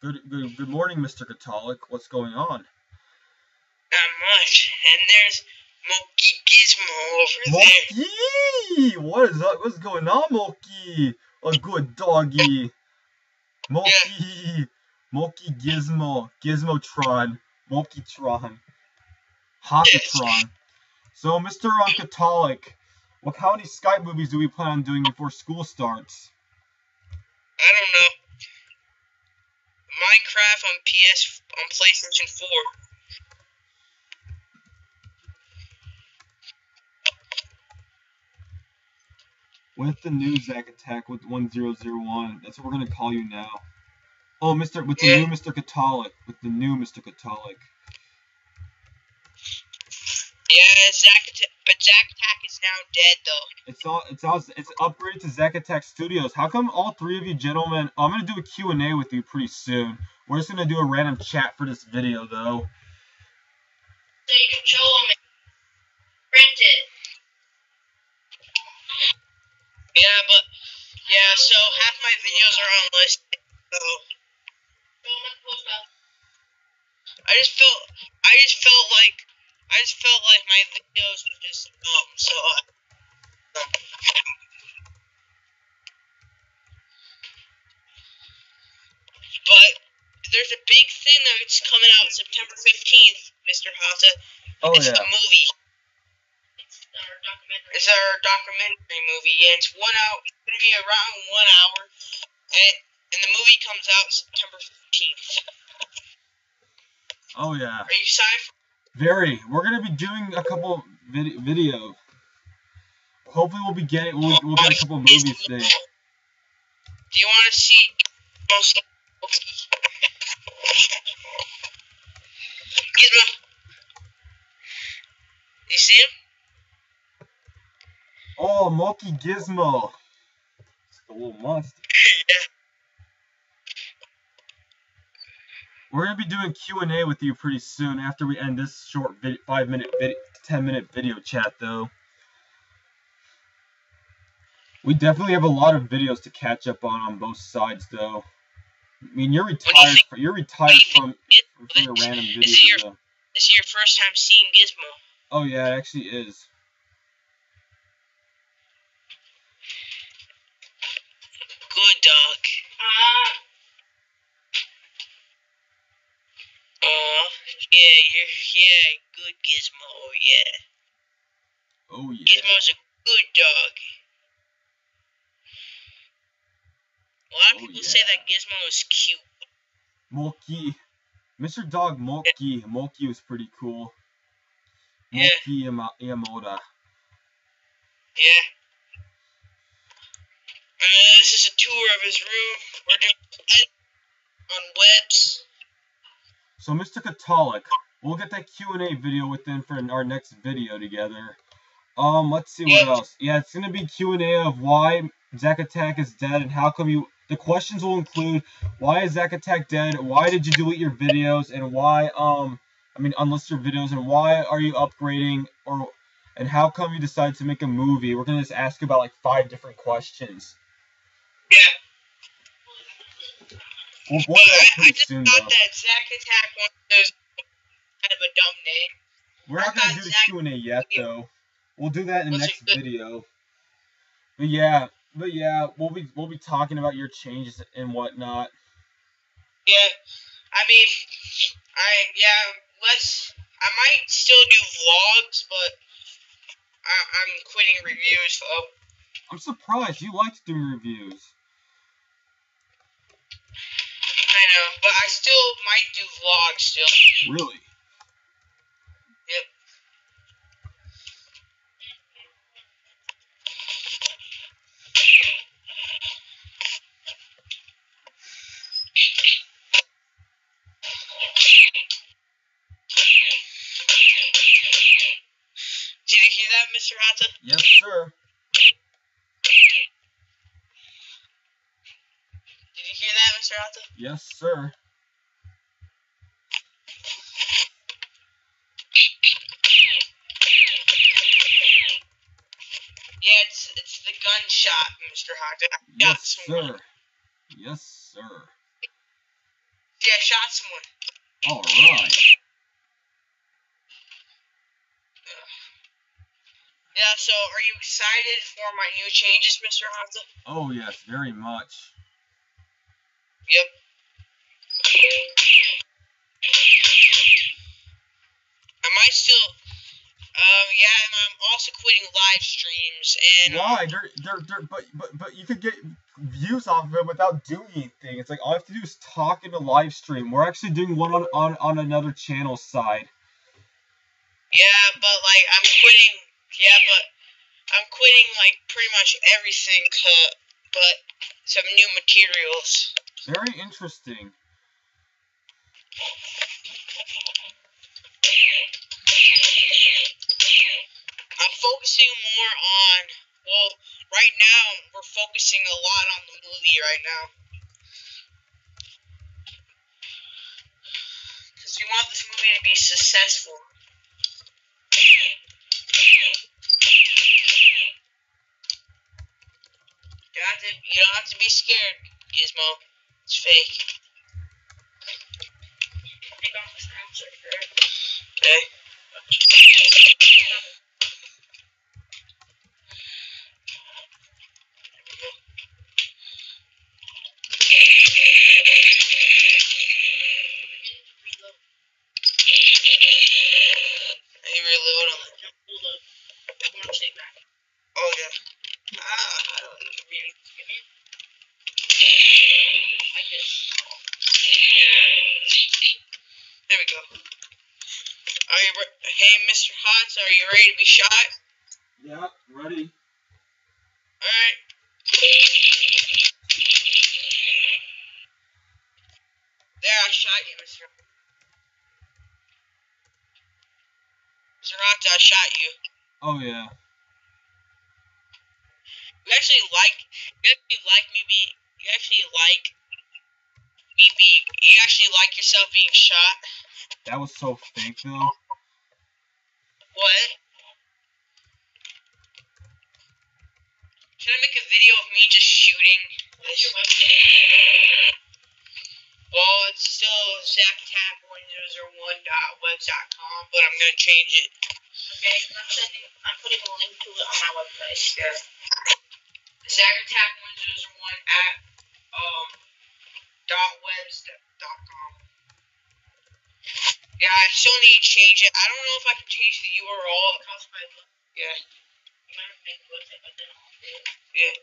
Good morning, Mr. Kotalik. What's going on? Not much. And there's Moki Gizmo over there. Moki! What is up? What's going on, Moki? A good doggy. Moki. Moki Gizmo. Gizmotron. Mokitron. Hockeytron. So, Mr. Kotalik, how many Skype movies do we plan on doing before school starts? I don't know. Minecraft on PlayStation 4. With the new Zack Attack with 1001. That's what we're gonna call you now. Oh, with the new Mr. Kotalik. With the new Mr. Kotalik. Yeah, but Zack Attack is now dead though. It's upgraded to Zack Attack Studios. How come all three of you gentlemen? I'm gonna do a Q&A with you pretty soon. We're just gonna do a random chat for this video though. So you can show them and print it. Yeah, so half my videos are unlisted. So I just felt like my videos were just so but there's a big thing that's coming out September 15th, Mr. Hata. It's a movie. It's our documentary movie, and it's 1 hour. It's gonna be around 1 hour, and the movie comes out September 15th. Oh yeah. Are you excited? Very. We're gonna be doing a couple video. Hopefully, we'll get a couple movies today. Do you want to see most? Gizmo. You see him? Oh, Moki Gizmo. It's a little monster. Yeah. We're gonna be doing Q&A with you pretty soon after we end this short 10-minute video chat, though. We definitely have a lot of videos to catch up on both sides, though. I mean, you're retired from your random videos, though. This is your first time seeing Gizmo. Oh yeah, it actually is. Good dog. Yeah, good Gizmo, yeah. Oh yeah. Gizmo's a good dog. A lot of people say that Gizmo is cute. Moki. Mr. Dog Moki. Moki was pretty cool. Yeah. Moki Yamoda. Yeah. This is a tour of his room. We're doing on webs. So, Mr. Kotalik, we'll get that Q&A video within for our next video together. Let's see what else. Yeah, it's gonna be Q&A of why Zack Attack is dead and how come you. The questions will include why is Zack Attack dead? Why did you delete your videos? And why unlist your videos, and why are you upgrading, and how come you decided to make a movie? We're gonna just ask about like 5 different questions. Yeah. We'll do that pretty soon, I just thought that Zack Attack was kind of a dumb name. We're not gonna do the Q&A yet, though. We'll do that in the next video. But yeah, we'll be talking about your changes and whatnot. Yeah, I mean, I might still do vlogs, but I'm quitting reviews. So. I'm surprised you liked doing reviews. I know, but I still might do vlogs still. Really? Yep. Did you hear that, Mr. Hata? Yes, sir. Did you hear that, Mr. Hata? Yes, sir. Yeah, it's the gunshot, Mr. Hata. Yes, sir. Yes, sir. Yeah, I shot someone. Alright. Yeah, so are you excited for my new changes, Mr. Hansa? Oh, yes, very much. Yep. I might still, yeah, and I'm also quitting live streams, and... Why? But you could get views off of it without doing anything. It's like, all I have to do is talk in a live stream. We're actually doing one on another channel side. Yeah, but, like, I'm quitting, like, pretty much everything, but some new materials. Very interesting. I'm focusing more on, well, right now, we're focusing a lot on the movie right now. Because we want this movie to be successful. You don't have to be scared, Gizmo. It's fake. Okay. Reload them. Oh, yeah. I don't need to read. Like this. There we go. Hey, Mr. Hotz, are you ready to be shot? Yeah, ready. Alright. There, I shot you, Mr. Hotz, I shot you. Oh, yeah. You actually like yourself being shot? That was so fake, though. What? Should I make a video of me just shooting this? Well, it's still zacktap1001.webs.com, but I'm gonna change it. Okay, I'm putting a link to it on my website. Yeah. zacktap1001 at .webs.com. Yeah, I still need to change it. I don't know if I can change the URL. Yeah. Yeah.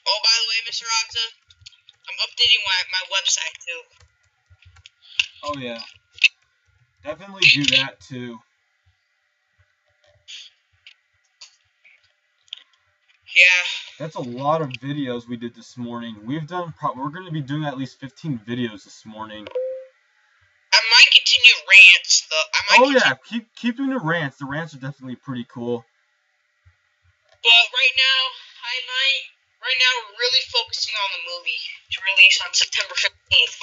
Oh, by the way, Mr. Rata, I'm updating my website too. Oh, yeah. Definitely do that, too. Yeah. That's a lot of videos we did this morning. We're going to be doing at least 15 videos this morning. I might continue rants, though. Yeah, keep doing the rants. The rants are definitely pretty cool. But right now, we're really focusing on the movie to release on September 15th.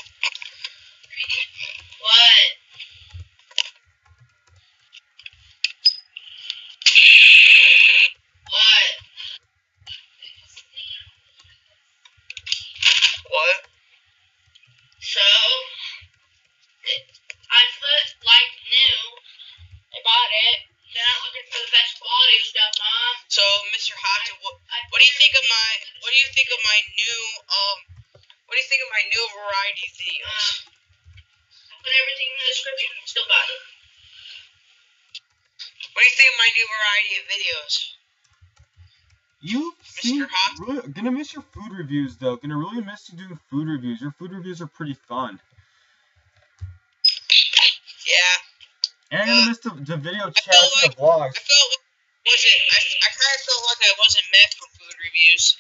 What? What? What? So, I put like new. I bought it. They're not looking for the best quality stuff, Mom. So, Mr. Hotz, what do you think of my new variety videos? Put everything in the description. Still got it. What do you think of my new variety of videos? You seem really gonna miss your food reviews, though. Gonna really miss you doing food reviews. Your food reviews are pretty fun. Yeah. And I'm gonna miss the video chats and the vlogs. I kind of felt like I wasn't meant for food reviews.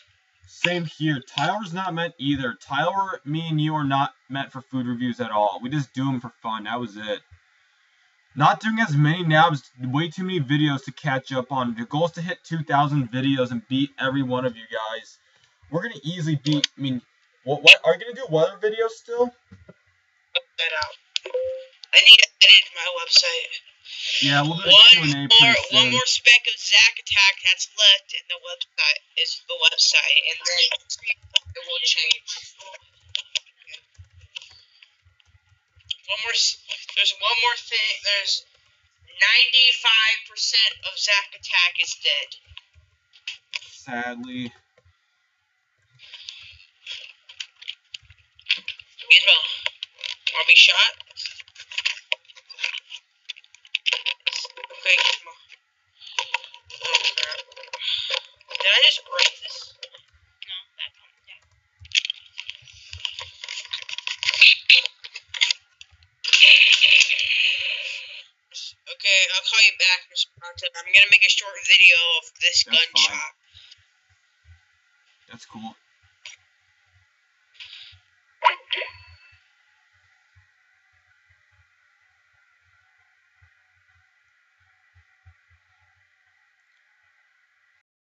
Same here. Tyler's not meant either. Tyler, me, and you are not meant for food reviews at all. We just do them for fun. That was it. Not doing as many now, way too many videos to catch up on. The goal is to hit 2,000 videos and beat every one of you guys. We're going to easily beat, are you going to do weather videos still? That out. I need to edit my website. Yeah, we'll do a Q&A pretty soon. One more speck of Zack Attack that's left in the website is the website. And then It will change. There's one more thing. There's 95% of Zack Attack is dead. Sadly. Gizmo, wanna be shot? Okay, Gizmo. Oh crap. Did I just break this? No, that one. Yeah. Okay, I'll call you back, Mr. Pronto. I'm gonna make a short video of this gun shop. That's cool.